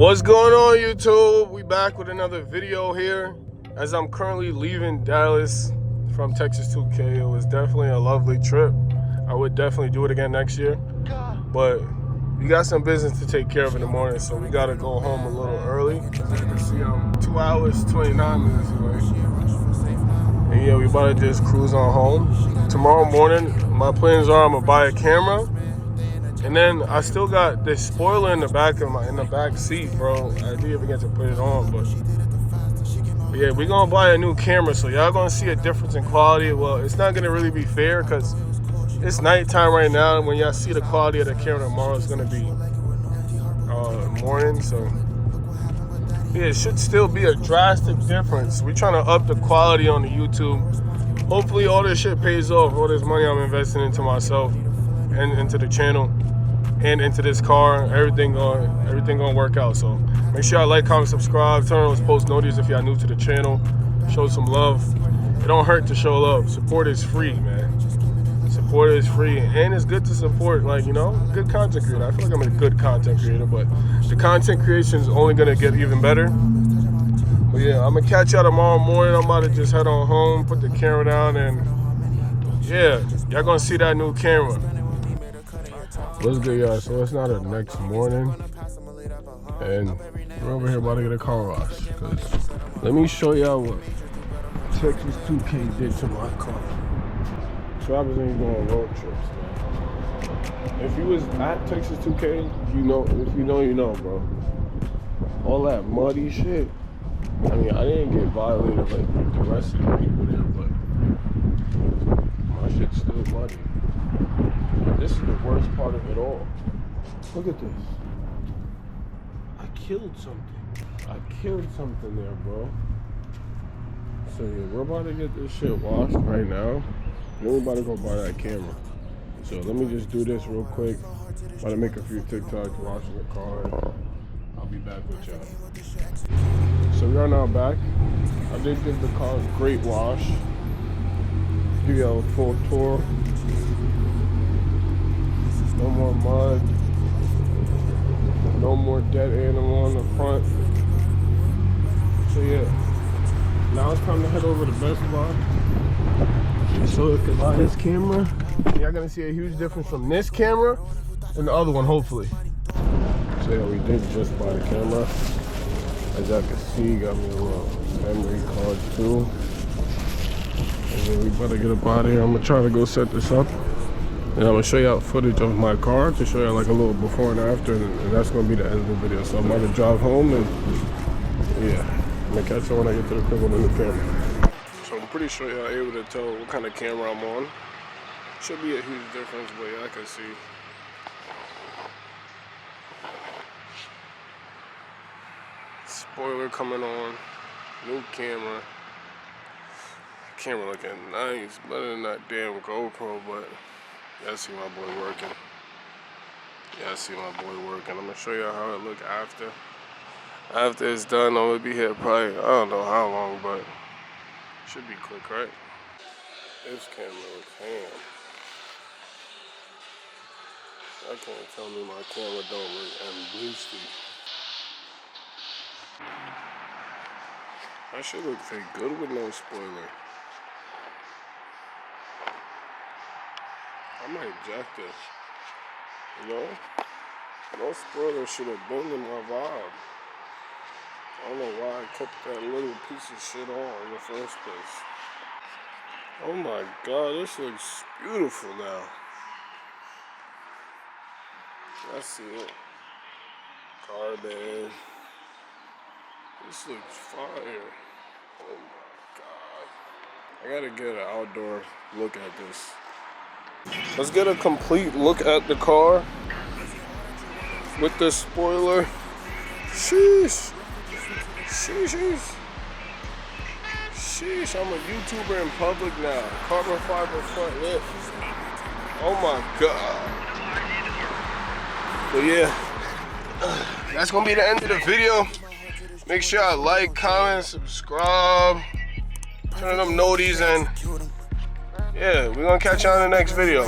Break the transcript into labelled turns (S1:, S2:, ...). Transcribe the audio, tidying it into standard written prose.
S1: What's going on, YouTube? We back with another video here as I'm currently leaving Dallas from Texas 2K. It was definitely a lovely trip. I would definitely do it again next year, but we got some business to take care of in the morning, so we gotta go home a little early. As you can see, I'm 2 hours, 29 minutes away. And yeah, we about to just cruise on home. Tomorrow morning, my plans are I'm gonna buy a camera. And then I still got this spoiler in the back seat, bro. I didn't even get to put it on, but yeah, we're gonna buy a new camera, so y'all gonna see a difference in quality. Well, it's not gonna really be fair because it's nighttime right now, and when y'all see the quality of the camera tomorrow, it's gonna be morning. So yeah, it should still be a drastic difference. We're trying to up the quality on the YouTube. Hopefully, all this shit pays off. All this money I'm investing into myself and into the channel and into this car, everything gonna work out. So make sure y'all like, comment, subscribe, turn on those post notifications if y'all new to the channel. Show some love. It don't hurt to show love. Support is free, man. Support is free, and it's good to support, like, you know, good content creator. I feel like I'm a good content creator, but the content creation is only gonna get even better. But yeah, I'm gonna catch y'all tomorrow morning. I'm about to just head on home, put the camera down, and yeah, y'all gonna see that new camera. What's good, y'all? So it's now the next morning, and we're over here about to get a car wash. Let me show y'all what Texas 2K did to my car. Travis ain't going road trips, man. If you was at Texas 2K, you know. If you know, you know, bro. All that muddy shit. I mean, I didn't get violated like the rest of the people there, but my shit's still muddy. This is the worst part of it all. Look at this. I killed something there, bro. So yeah, we're about to get this shit washed right now. Then we're about to go buy that camera. So let me just do this real quick. About to make a few TikToks washing the car. I'll be back with y'all. So we are now back. I did give the car a great wash. Give y'all a full tour. No more mud. No more dead animal on the front. So yeah, now it's time to head over to Best Buy so I can buy this camera. Y'all gonna see a huge difference from this camera and the other one, hopefully. So yeah, we did just buy the camera. As y'all can see, got me a little memory card too. And then we better get up out of here. I'm gonna try to go set this up. And I'm gonna show y'all footage of my car to show y'all like a little before and after, and that's gonna be the end of the video. So I'm about to drive home, and yeah, I'm gonna catch y'all when I get to the crib with the new camera. So I'm pretty sure y'all able to tell what kind of camera I'm on. Should be a huge difference, but yeah, I can see. Spoiler coming on, new camera. Camera looking nice, better than that damn GoPro, but yeah, I see my boy working. I'm gonna show y'all how it look after. After it's done, I'm gonna be here probably, I don't know how long, but should be quick, right? This camera looks ham. I can't tell me my camera don't look boosty. That shit look pretty good with no spoiler. I might jack this, you know? No spoiler should have been in my vibe. I don't know why I kept that little piece of shit on in the first place. Oh my God, this looks beautiful now. I see it. Carbon. This looks fire. Oh my God. I gotta get an outdoor look at this. Let's get a complete look at the car with the spoiler. Sheesh. I'm a YouTuber in public now. Carbon fiber front lip. Oh my God. But yeah, that's gonna be the end of the video. Make sure y'all like, comment, subscribe, turn on them noties, and yeah, we're gonna catch y'all in the next video.